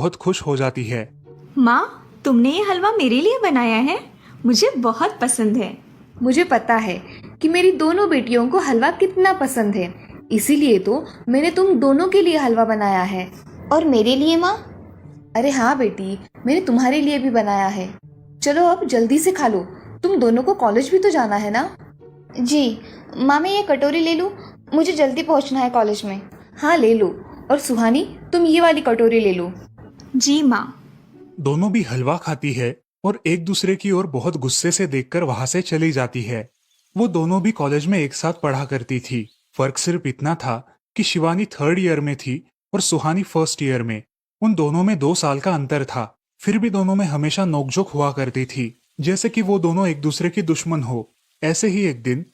बहुत खुश हो जाती है। माँ, तुमने ये हलवा मेरे लिए बनाया है। मुझे बहुत पसंद है। मुझे पता है कि मेरी दोनों बेटियों को हलवा कितना पसंद है, इसीलिए तो मैंने तुम दोनों के लिए हलवा बनाया है। और मेरे लिए माँ? अरे हाँ बेटी, मैंने तुम्हारे लिए भी बनाया है। चलो अब जल्दी से खा लो, तुम दोनों को कॉलेज भी तो जाना है ना। जी माँ, मैं ये कटोरी ले लूँ? मुझे जल्दी पहुँचना है कॉलेज में। हाँ ले लो, और सुहानी तुम ये वाली कटोरी ले लो। जी माँ। दोनों भी हलवा खाती है और एक दूसरे की ओर बहुत गुस्से से देखकर वहां से चली जाती है। वो दोनों भी कॉलेज में एक साथ पढ़ा करती थी। फर्क सिर्फ इतना था कि शिवानी 3rd ईयर में थी और सुहानी 1st ईयर में। उन दोनों में 2 साल का अंतर था। फिर भी दोनों में हमेशा नोकझोंक हुआ करती थी, जैसे कि वो दोनों एक दूसरे की दुश्मन हो। ऐसे ही एक दिन,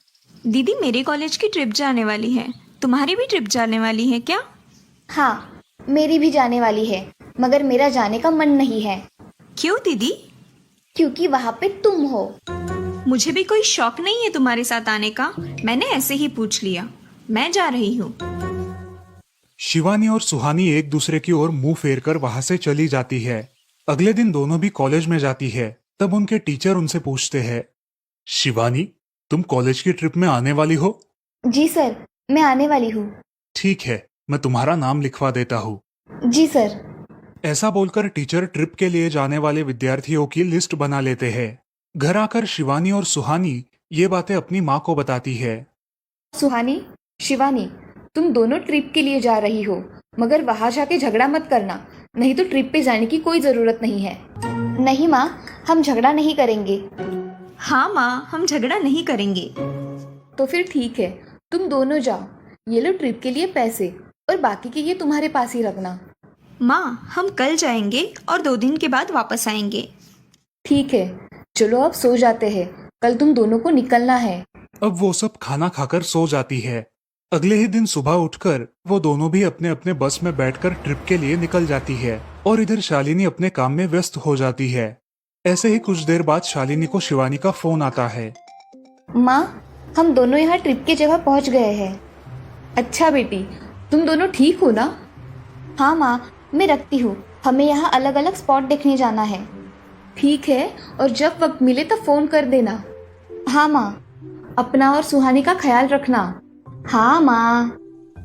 दीदी, मेरे कॉलेज की ट्रिप जाने वाली है। तुम्हारी भी ट्रिप जाने वाली है क्या? हाँ, मेरी भी जाने वाली है, मगर मेरा जाने का मन नहीं है। क्यों दीदी? क्योंकि वहाँ पे तुम हो। मुझे भी कोई शौक नहीं है तुम्हारे साथ आने का। मैंने ऐसे ही पूछ लिया। मैं जा रही हूँ। शिवानी और सुहानी एक दूसरे की ओर मुंह फेरकर वहां से चली जाती है। अगले दिन दोनों भी कॉलेज में जाती है। तब उनके टीचर उनसे पूछते हैं, शिवानी, तुम कॉलेज की ट्रिप में आने वाली हो? जी सर, मैं आने वाली हूँ। ठीक है, मैं तुम्हारा नाम लिखवा देता हूँ। जी सर। ऐसा बोलकर टीचर ट्रिप के लिए जाने वाले विद्यार्थियों की लिस्ट बना लेते हैं। घर आकर शिवानी और सुहानी ये बातें अपनी माँ को बताती है। सुहानी, शिवानी, तुम दोनों ट्रिप के लिए जा रही हो, मगर वहां जाके झगड़ा मत करना, नहीं तो ट्रिप पे जाने की कोई जरूरत नहीं है। नहीं माँ, हम झगड़ा नहीं करेंगे। हाँ माँ, हम झगड़ा नहीं करेंगे। तो फिर ठीक है, तुम दोनों जाओ। ये लो ट्रिप के लिए पैसे, और बाकी के ये तुम्हारे पास ही रखना। माँ, हम कल जाएंगे और 2 दिन के बाद वापस आएंगे। ठीक है, चलो अब सो जाते हैं, कल तुम दोनों को निकलना है। अब वो सब खाना खाकर सो जाती है। अगले ही दिन सुबह उठकर वो दोनों भी अपने अपने बस में बैठकर ट्रिप के लिए निकल जाती है और इधर शालिनी अपने काम में व्यस्त हो जाती है। ऐसे ही कुछ देर बाद शालिनी को शिवानी का फोन आता है। माँ, हम दोनों यहाँ ट्रिप की जगह पहुँच गए हैं। अच्छा बेटी, तुम दोनों ठीक हो ना? हाँ माँ, मैं रखती हूँ। हमें यहाँ अलग अलग स्पॉट देखने जाना है। ठीक है, और जब वक्त मिले तो फोन कर देना। हाँ माँ। अपना और सुहानी का ख्याल रखना। हाँ माँ।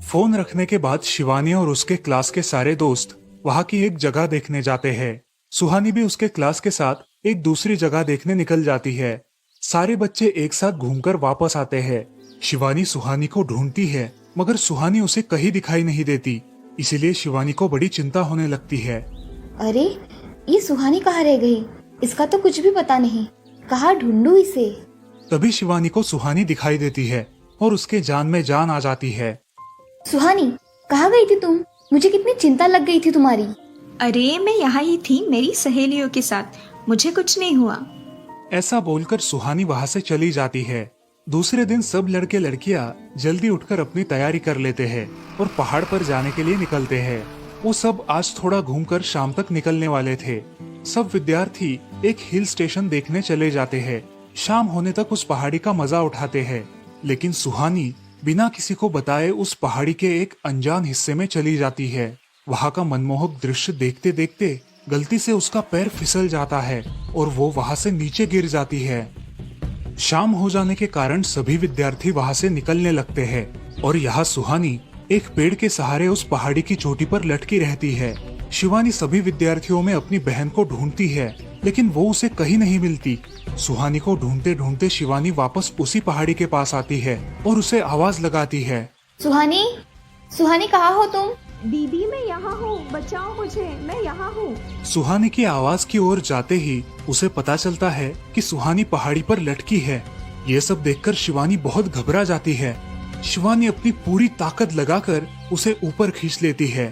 फोन रखने के बाद शिवानी और उसके क्लास के सारे दोस्त वहाँ की एक जगह देखने जाते हैं। सुहानी भी उसके क्लास के साथ एक दूसरी जगह देखने निकल जाती है। सारे बच्चे एक साथ घूमकर वापस आते हैं। शिवानी सुहानी को ढूंढती है, मगर सुहानी उसे कहीं दिखाई नहीं देती। इसीलिए शिवानी को बड़ी चिंता होने लगती है। अरे, ये सुहानी कहाँ रह गई? इसका तो कुछ भी पता नहीं। कहाँ ढूंढूं इसे? तभी शिवानी को सुहानी दिखाई देती है और उसके जान में जान आ जाती है। सुहानी, कहाँ गई थी तुम? मुझे कितनी चिंता लग गई थी तुम्हारी। अरे, मैं यहाँ ही थी मेरी सहेलियों के साथ। मुझे कुछ नहीं हुआ। ऐसा बोलकर सुहानी वहाँ से चली जाती है। दूसरे दिन सब लड़के लड़कियाँ जल्दी उठकर अपनी तैयारी कर लेते हैं और पहाड़ पर जाने के लिए निकलते हैं। वो सब आज थोड़ा घूमकर शाम तक निकलने वाले थे। सब विद्यार्थी एक हिल स्टेशन देखने चले जाते हैं। शाम होने तक उस पहाड़ी का मजा उठाते हैं, लेकिन सुहानी बिना किसी को बताए उस पहाड़ी के एक अनजान हिस्से में चली जाती है। वहाँ का मनमोहक दृश्य देखते देखते गलती से उसका पैर फिसल जाता है और वो वहाँ से नीचे गिर जाती है। शाम हो जाने के कारण सभी विद्यार्थी वहाँ से निकलने लगते हैं और यहाँ सुहानी एक पेड़ के सहारे उस पहाड़ी की चोटी पर लटकी रहती है। शिवानी सभी विद्यार्थियों में अपनी बहन को ढूंढती है, लेकिन वो उसे कहीं नहीं मिलती। सुहानी को ढूंढते ढूंढते शिवानी वापस उसी पहाड़ी के पास आती है और उसे आवाज लगाती है। सुहानी, सुहानी कहाँ हो तुम? दीदी, मैं यहाँ हूँ, बचाओ मुझे, मैं यहाँ हूँ। सुहानी की आवाज की ओर जाते ही उसे पता चलता है कि सुहानी पहाड़ी पर लटकी है। ये सब देखकर शिवानी बहुत घबरा जाती है। शिवानी अपनी पूरी ताकत लगाकर उसे ऊपर खींच लेती है।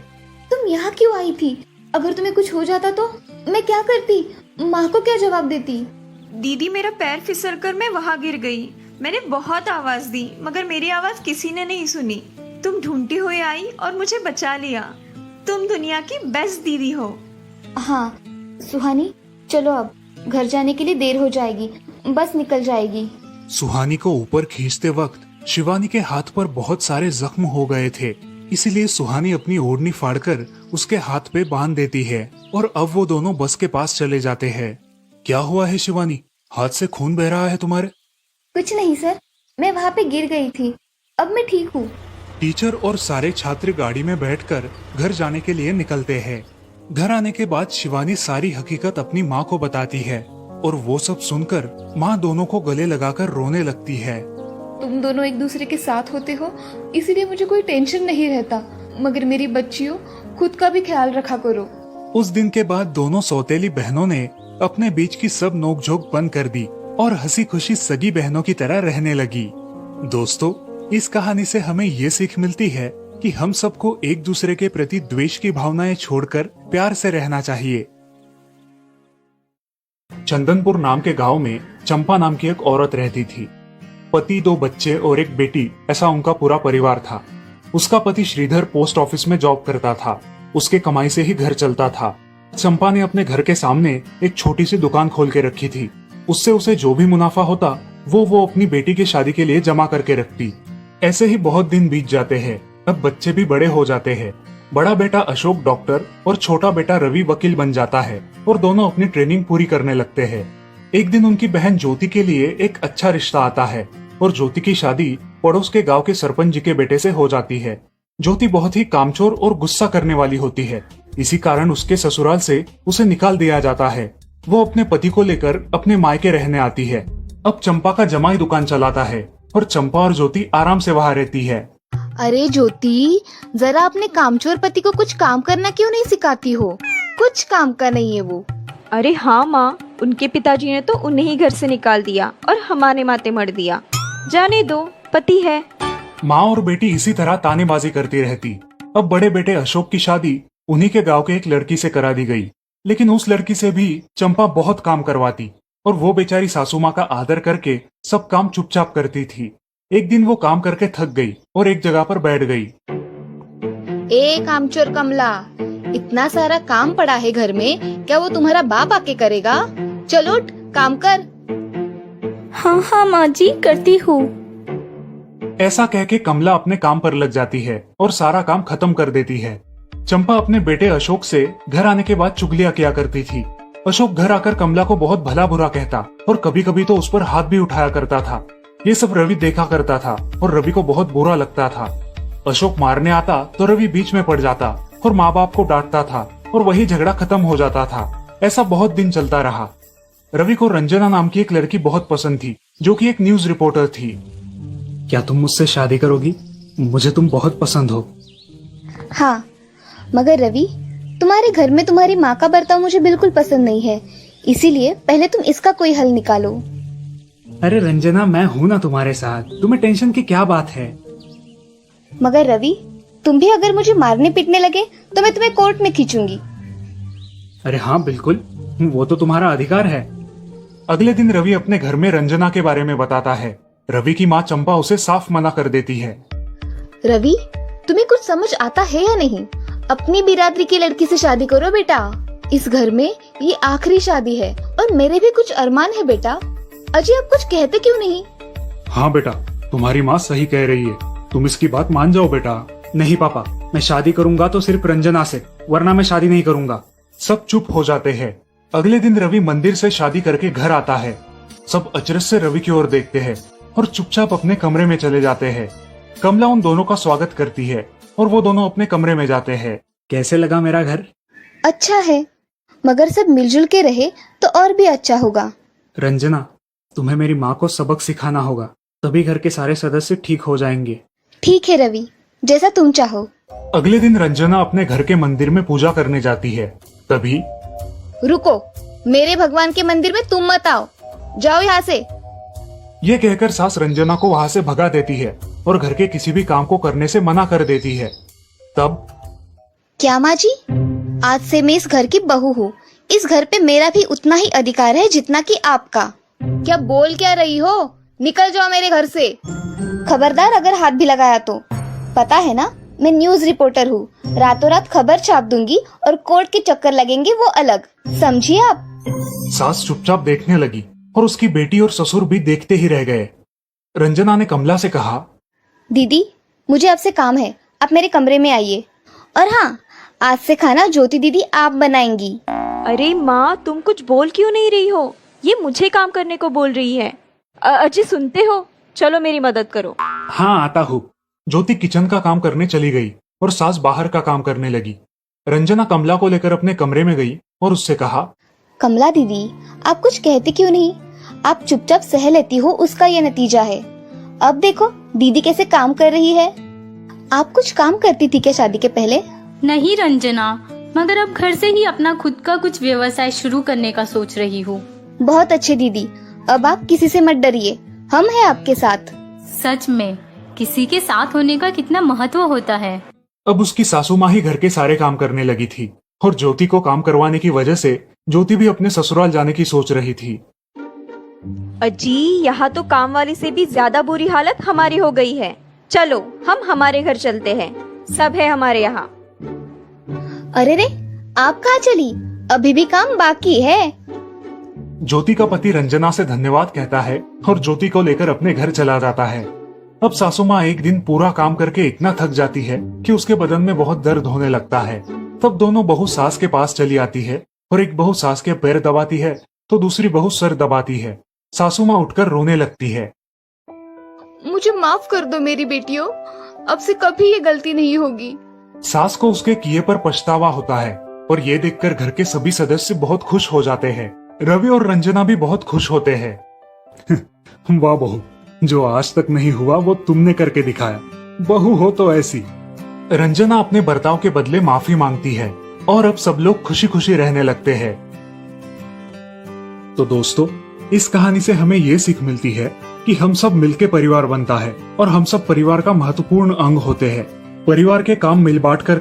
तुम यहाँ क्यों आई थी? अगर तुम्हें कुछ हो जाता तो मैं क्या करती? माँ को क्या जवाब देती? दीदी, मेरा पैर फिसल कर मैं वहाँ गिर गई। मैंने बहुत आवाज दी, मगर मेरी आवाज किसी ने नहीं सुनी। तुम ढूंढती हुई आई और मुझे बचा लिया। तुम दुनिया की बेस्ट दीदी हो। हाँ सुहानी, चलो अब घर जाने के लिए देर हो जाएगी, बस निकल जाएगी। सुहानी को ऊपर खींचते वक्त शिवानी के हाथ पर बहुत सारे जख्म हो गए थे। इसलिए सुहानी अपनी ओढ़नी फाड़कर उसके हाथ पे बांध देती है और अब वो दोनों बस के पास चले जाते हैं। क्या हुआ है शिवानी, हाथ से खून बह रहा है तुम्हारे? कुछ नहीं सर, मैं वहाँ पे गिर गई थी, अब मैं ठीक हूँ। टीचर और सारे छात्र गाड़ी में बैठकर घर जाने के लिए निकलते हैं। घर आने के बाद शिवानी सारी हकीकत अपनी माँ को बताती है और वो सब सुनकर माँ दोनों को गले लगाकर रोने लगती है। तुम दोनों एक दूसरे के साथ होते हो इसीलिए मुझे कोई टेंशन नहीं रहता, मगर मेरी बच्चियों खुद का भी ख्याल रखा करो। उस दिन के बाद दोनों सौतेली बहनों ने अपने बीच की सब नोकझोंक बंद कर दी और हंसी खुशी सगी बहनों की तरह रहने लगी। दोस्तों, इस कहानी से हमें ये सीख मिलती है कि हम सबको एक दूसरे के प्रति द्वेष की भावनाएं छोड़कर प्यार से रहना चाहिए। चंदनपुर नाम के गांव में चंपा नाम की एक औरत रहती थी। पति, 2 बच्चे और एक बेटी, ऐसा उनका पूरा परिवार था। उसका पति श्रीधर पोस्ट ऑफिस में जॉब करता था। उसके कमाई से ही घर चलता था। चंपा ने अपने घर के सामने एक छोटी सी दुकान खोल के रखी थी। उससे उसे जो भी मुनाफा होता वो अपनी बेटी की शादी के लिए जमा करके रखती। ऐसे ही बहुत दिन बीत जाते हैं। अब बच्चे भी बड़े हो जाते हैं। बड़ा बेटा अशोक डॉक्टर और छोटा बेटा रवि वकील बन जाता है और दोनों अपनी ट्रेनिंग पूरी करने लगते हैं। एक दिन उनकी बहन ज्योति के लिए एक अच्छा रिश्ता आता है और ज्योति की शादी पड़ोस के गांव के सरपंच जी के बेटे से हो जाती है। ज्योति बहुत ही कामचोर और गुस्सा करने वाली होती है। इसी कारण उसके ससुराल से उसे निकाल दिया जाता है। वो अपने पति को लेकर अपने मायके रहने आती है। अब चंपा का जमाई दुकान चलाता है और चंपा और ज्योति आराम से वहाँ रहती है। अरे ज्योति, जरा अपने कामचोर पति को कुछ काम करना क्यों नहीं सिखाती हो? कुछ काम का नहीं है वो। अरे हाँ माँ, उनके पिताजी ने तो उन्हें ही घर से निकाल दिया और हमारे माथे मर दिया। जाने दो, पति है। माँ और बेटी इसी तरह तानेबाजी करती रहती। अब बड़े बेटे अशोक की शादी उन्हीं के गांव के एक लड़की से करा दी गई, लेकिन उस लड़की से भी चंपा बहुत काम करवाती और वो बेचारी सासू माँ का आदर करके सब काम चुपचाप करती थी। एक दिन वो काम करके थक गई और एक जगह पर बैठ गई। ए कामचोर कमला, इतना सारा काम पड़ा है घर में, क्या वो तुम्हारा बाप आके करेगा? चलो उठ, काम कर। हाँ हाँ माँ जी, करती हूँ। ऐसा कह के कमला अपने काम पर लग जाती है और सारा काम खत्म कर देती है। चंपा अपने बेटे अशोक से घर आने के बाद चुगलियां किया करती थी। अशोक घर आकर कमला को बहुत भला बुरा कहता और कभी कभी तो उस पर हाथ भी उठाया करता था। ये सब रवि देखा करता था और रवि को बहुत बुरा लगता था। अशोक मारने आता तो रवि बीच में पड़ जाता और माँ बाप को डांटता था और वही झगड़ा खत्म हो जाता था। ऐसा बहुत दिन चलता रहा। रवि को रंजना नाम की एक लड़की बहुत पसंद थी, जो कि एक न्यूज रिपोर्टर थी। क्या तुम मुझसे शादी करोगी? मुझे तुम बहुत पसंद हो। हाँ, मगर रवि, तुम्हारे घर में तुम्हारी माँ का बर्ताव मुझे बिल्कुल पसंद नहीं है, इसीलिए पहले तुम इसका कोई हल निकालो। अरे रंजना, मैं हूँ ना तुम्हारे साथ, तुम्हें टेंशन की क्या बात है? मगर रवि, तुम भी अगर मुझे मारने पीटने लगे तो मैं तुम्हें कोर्ट में खींचूंगी। अरे हाँ बिल्कुल, वो तो तुम्हारा अधिकार है। अगले दिन रवि अपने घर में रंजना के बारे में बताता है। रवि की माँ चंपा उसे साफ मना कर देती है। रवि, तुम्हें कुछ समझ आता है या नहीं? अपनी बिरादरी की लड़की से शादी करो बेटा। इस घर में ये आखिरी शादी है और मेरे भी कुछ अरमान है बेटा। अजय, आप कुछ कहते क्यों नहीं? हाँ बेटा, तुम्हारी माँ सही कह रही है, तुम इसकी बात मान जाओ बेटा। नहीं पापा, मैं शादी करूंगा तो सिर्फ रंजना से, वरना मैं शादी नहीं करूंगा। सब चुप हो जाते हैं। अगले दिन रवि मंदिर से शादी करके घर आता है। सब अचरज से रवि की ओर देखते हैं और चुपचाप अपने कमरे में चले जाते हैं। कमला उन दोनों का स्वागत करती है और वो दोनों अपने कमरे में जाते हैं। कैसे लगा मेरा घर? अच्छा है, मगर सब मिलजुल के रहे तो और भी अच्छा होगा। रंजना, तुम्हें मेरी माँ को सबक सिखाना होगा, तभी घर के सारे सदस्य ठीक हो जाएंगे। ठीक है रवि, जैसा तुम चाहो। अगले दिन रंजना अपने घर के मंदिर में पूजा करने जाती है। तभी रुको, मेरे भगवान के मंदिर में तुम मत आओ, जाओ यहाँ से। ये कहकर सास रंजना को वहाँ से भगा देती है और घर के किसी भी काम को करने से मना कर देती है। तब क्या माँ जी, आज से मैं इस घर की बहू हूँ। इस घर पे मेरा भी उतना ही अधिकार है जितना कि आपका। क्या बोल क्या रही हो? निकल जाओ मेरे घर से। खबरदार अगर हाथ भी लगाया तो। पता है ना, मैं न्यूज रिपोर्टर हूँ। रातों रात खबर छाप दूंगी और कोर्ट के चक्कर लगेंगे वो अलग, समझिए आप। सास चुपचाप देखने लगी और उसकी बेटी और ससुर भी देखते ही रह गए। रंजना ने कमला से कहा, दीदी, मुझे आपसे काम है, आप मेरे कमरे में आइए। और हाँ, आज से खाना ज्योति दीदी आप बनाएंगी। अरे माँ, तुम कुछ बोल क्यों नहीं रही हो? ये मुझे काम करने को बोल रही है। अजी सुनते हो? चलो मेरी मदद करो। हाँ आता हूँ। ज्योति किचन का काम करने चली गई और सास बाहर का काम करने लगी। रंजना कमला को लेकर अपने कमरे में गई और उससे कहा, कमला दीदी, आप कुछ कहते क्यों नहीं? आप चुपचाप सह लेती हो, उसका ये नतीजा है। अब देखो दीदी कैसे काम कर रही है। आप कुछ काम करती थी क्या शादी के पहले? नहीं रंजना, मगर अब घर से ही अपना खुद का कुछ व्यवसाय शुरू करने का सोच रही हूँ। बहुत अच्छे दीदी, अब आप किसी से मत डरिए, हम हैं आपके साथ। सच में किसी के साथ होने का कितना महत्व होता है। अब उसकी सासू माँ ही घर के सारे काम करने लगी थी और ज्योति को काम करवाने की वजह से ज्योति भी अपने ससुराल जाने की सोच रही थी। अजी, यहाँ तो काम वाली से भी ज्यादा बुरी हालत हमारी हो गई है। चलो हम हमारे घर चलते हैं, सब है हमारे यहाँ। अरे रे, आप कहाँ चली? अभी भी काम बाकी है। ज्योति का पति रंजना से धन्यवाद कहता है और ज्योति को लेकर अपने घर चला जाता है। अब सासू माँ एक दिन पूरा काम करके इतना थक जाती है कि उसके बदन में बहुत दर्द होने लगता है। तब दोनों बहू सास के पास चली आती है और एक बहू सास के पैर दबाती है तो दूसरी बहू सर दबाती है। सासू माँ उठकर रोने लगती है। मुझे माफ कर दो मेरी बेटियों, अब से कभी ये गलती नहीं होगी। सास को उसके किए पर पछतावा होता है और ये देखकर घर के सभी सदस्य बहुत खुश हो जाते हैं। रवि और रंजना भी बहुत खुश होते हैं। वाह बहू, जो आज तक नहीं हुआ वो तुमने करके दिखाया। बहू हो तो ऐसी। रंजना अपने बर्ताव के बदले माफी मांगती है और अब सब लोग खुशी खुशी रहने लगते हैं। तो दोस्तों, इस कहानी से हमें ये सीख मिलती है कि हम सब मिलके परिवार बनता है और हम सब परिवार का महत्वपूर्ण अंग होते हैं। परिवार के काम मिल बांट कर